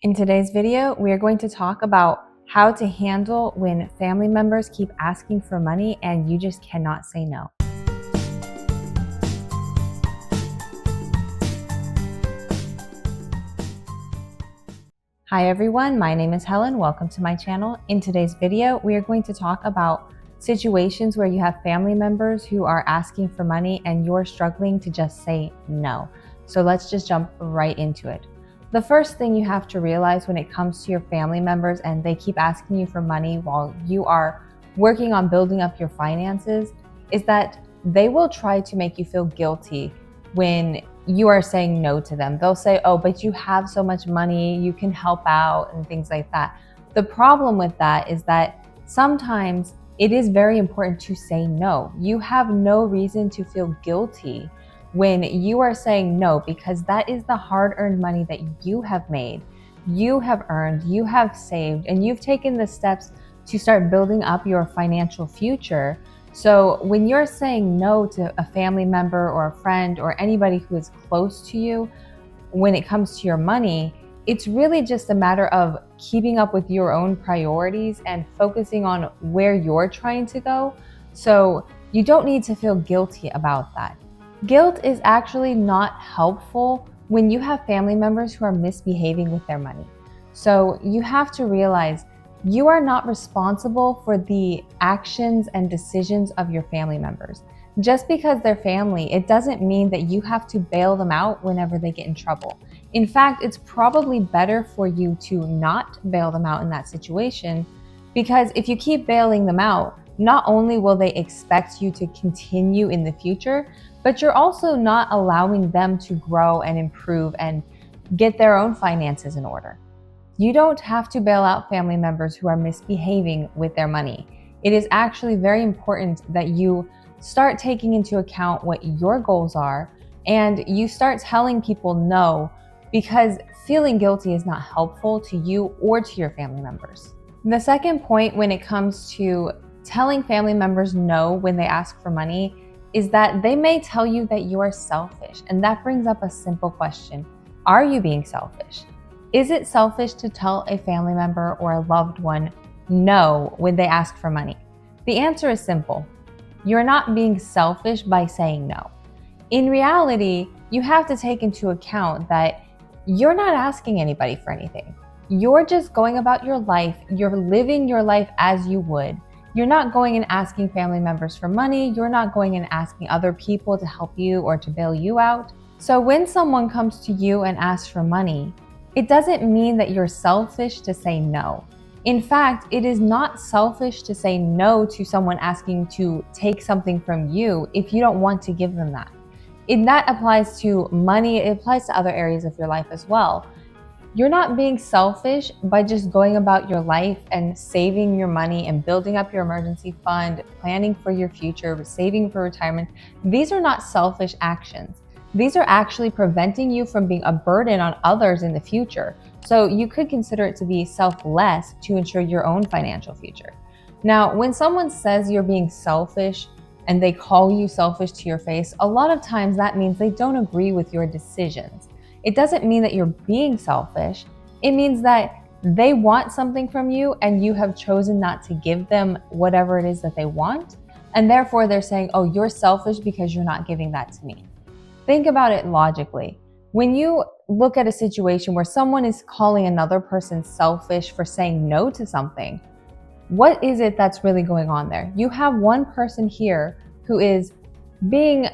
In today's video, we are going to talk about how to handle when family members keep asking for money and you just cannot say no. Hi everyone, my name is Helen. Welcome to my channel. In today's video, we are going to talk about situations where you have family members who are asking for money and you're struggling to just say no. So let's just jump right into it. The first thing you have to realize when it comes to your family members and they keep asking you for money while you are working on building up your finances is that they will try to make you feel guilty when you are saying no to them. They'll say, oh, but you have so much money, you can help out and things like that. The problem with that is that sometimes it is very important to say no. You have no reason to feel guilty when you are saying no, because that is the hard-earned money that you have made, you have earned, you have saved, and you've taken the steps to start building up your financial future. So when you're saying no to a family member or a friend or anybody who is close to you, when it comes to your money, it's really just a matter of keeping up with your own priorities and focusing on where you're trying to go. So you don't need to feel guilty about that. Guilt is actually not helpful when you have family members who are misbehaving with their money. So you have to realize you are not responsible for the actions and decisions of your family members. Just because they're family, it doesn't mean that you have to bail them out whenever they get in trouble. In fact, it's probably better for you to not bail them out in that situation, because if you keep bailing them out, not only will they expect you to continue in the future, but you're also not allowing them to grow and improve and get their own finances in order. You don't have to bail out family members who are misbehaving with their money. It is actually very important that you start taking into account what your goals are and you start telling people no, because feeling guilty is not helpful to you or to your family members. The second point when it comes to telling family members no when they ask for money is that they may tell you that you are selfish. And that brings up a simple question. Are you being selfish? Is it selfish to tell a family member or a loved one no when they ask for money? The answer is simple. You're not being selfish by saying no. In reality, you have to take into account that you're not asking anybody for anything. You're just going about your life. You're living your life as you would. You're not going and asking family members for money. You're not going and asking other people to help you or to bail you out. So when someone comes to you and asks for money, it doesn't mean that you're selfish to say no. In fact, it is not selfish to say no to someone asking to take something from you if you don't want to give them that. And that applies to money. It applies to other areas of your life as well. You're not being selfish by just going about your life and saving your money and building up your emergency fund, planning for your future, saving for retirement. These are not selfish actions. These are actually preventing you from being a burden on others in the future. So you could consider it to be selfless to ensure your own financial future. Now, when someone says you're being selfish and they call you selfish to your face, a lot of times that means they don't agree with your decisions. It doesn't mean that you're being selfish. It means that they want something from you and you have chosen not to give them whatever it is that they want. And therefore they're saying, oh, you're selfish because you're not giving that to me. Think about it logically. When you look at a situation where someone is calling another person selfish for saying no to something, what is it that's really going on there? You have one person here who is being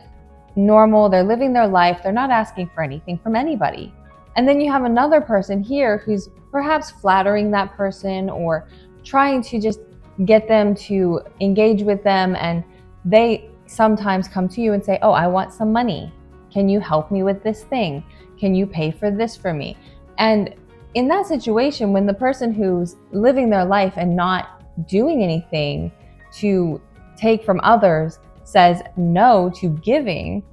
normal, they're living their life, they're not asking for anything from anybody. And then you have another person here who's perhaps flattering that person or trying to just get them to engage with them, and they sometimes come to you and say, oh, I want some money. Can you help me with this thing? Can you pay for this for me? And in that situation, when the person who's living their life and not doing anything to take from others says no to giving,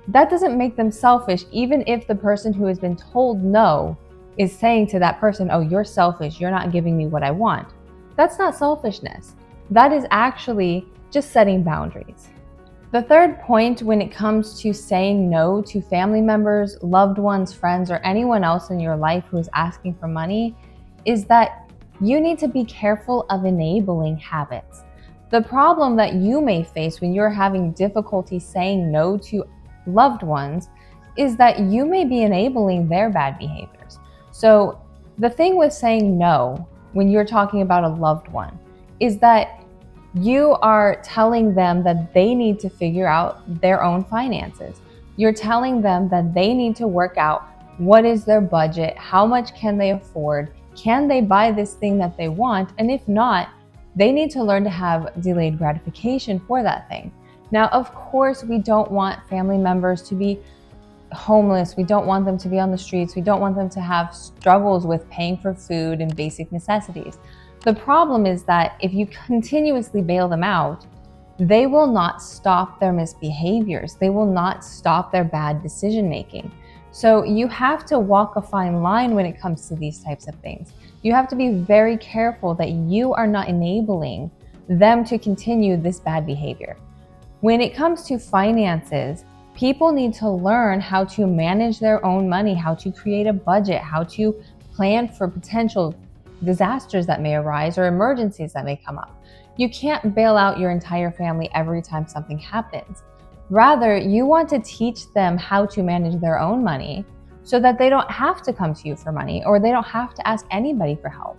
that doesn't make them selfish, even if the person who has been told no is saying to that person, oh, you're selfish, you're not giving me what I want. That's not selfishness. That is actually just setting boundaries. The third point when it comes to saying no to family members, loved ones, friends, or anyone else in your life who is asking for money is that you need to be careful of enabling habits. The problem that you may face when you're having difficulty saying no to loved ones is that you may be enabling their bad behaviors. So the thing with saying no when you're talking about a loved one is that you are telling them that they need to figure out their own finances. You're telling them that they need to work out what is their budget, how much can they afford, can they buy this thing that they want, and if not, they need to learn to have delayed gratification for that thing. Now, of course, we don't want family members to be homeless. We don't want them to be on the streets. We don't want them to have struggles with paying for food and basic necessities. The problem is that if you continuously bail them out, they will not stop their misbehaviors. They will not stop their bad decision making. So you have to walk a fine line when it comes to these types of things. You have to be very careful that you are not enabling them to continue this bad behavior. When it comes to finances, people need to learn how to manage their own money, how to create a budget, how to plan for potential disasters that may arise or emergencies that may come up. You can't bail out your entire family every time something happens. Rather, you want to teach them how to manage their own money so that they don't have to come to you for money or they don't have to ask anybody for help.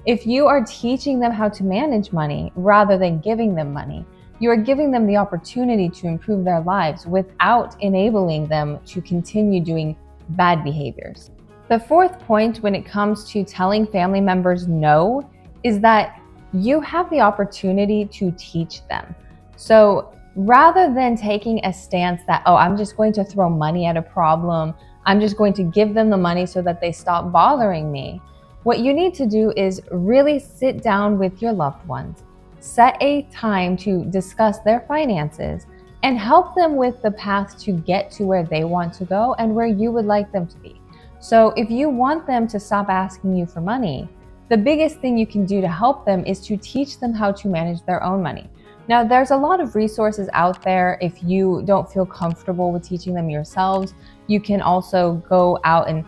If you are teaching them how to manage money rather than giving them money, you are giving them the opportunity to improve their lives without enabling them to continue doing bad behaviors. The fourth point when it comes to telling family members no is that you have the opportunity to teach them. So rather than taking a stance that, oh, I'm just going to throw money at a problem, I'm just going to give them the money so that they stop bothering me, what you need to do is really sit down with your loved ones, set a time to discuss their finances, and help them with the path to get to where they want to go and where you would like them to be. So if you want them to stop asking you for money, the biggest thing you can do to help them is to teach them how to manage their own money. Now, there's a lot of resources out there. If you don't feel comfortable with teaching them yourselves, you can also go out and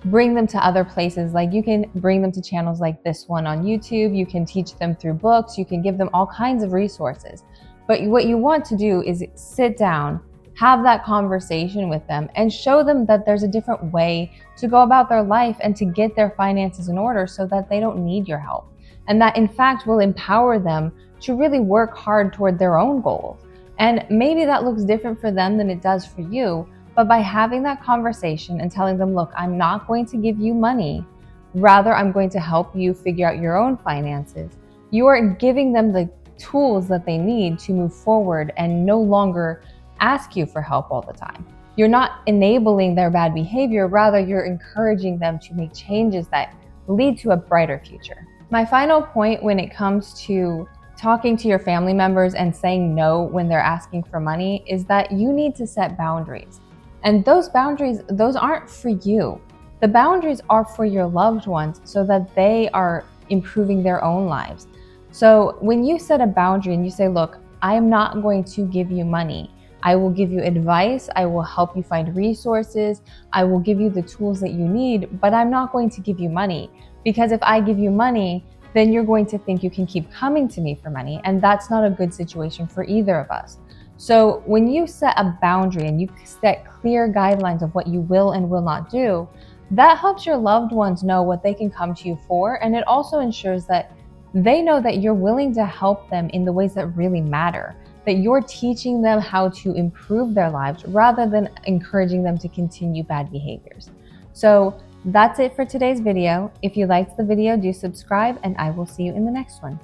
bring them to other places. Like you can bring them to channels like this one on YouTube. You can teach them through books. You can give them all kinds of resources. But what you want to do is sit down, have that conversation with them, and show them that there's a different way to go about their life and to get their finances in order so that they don't need your help. And that in fact will empower them to really work hard toward their own goals. And maybe that looks different for them than it does for you, but by having that conversation and telling them, look, I'm not going to give you money, rather I'm going to help you figure out your own finances, you are giving them the tools that they need to move forward and no longer ask you for help all the time. You're not enabling their bad behavior, rather you're encouraging them to make changes that lead to a brighter future. My final point when it comes to talking to your family members and saying no when they're asking for money is that you need to set boundaries. And those boundaries, those aren't for you. The boundaries are for your loved ones so that they are improving their own lives. So when you set a boundary and you say, look, I am not going to give you money. I will give you advice. I will help you find resources. I will give you the tools that you need, but I'm not going to give you money, because if I give you money, then you're going to think you can keep coming to me for money. And that's not a good situation for either of us. So when you set a boundary and you set clear guidelines of what you will and will not do, that helps your loved ones know what they can come to you for. And it also ensures that they know that you're willing to help them in the ways that really matter, that you're teaching them how to improve their lives rather than encouraging them to continue bad behaviors. So that's it for today's video. If you liked the video, do subscribe, and I will see you in the next one.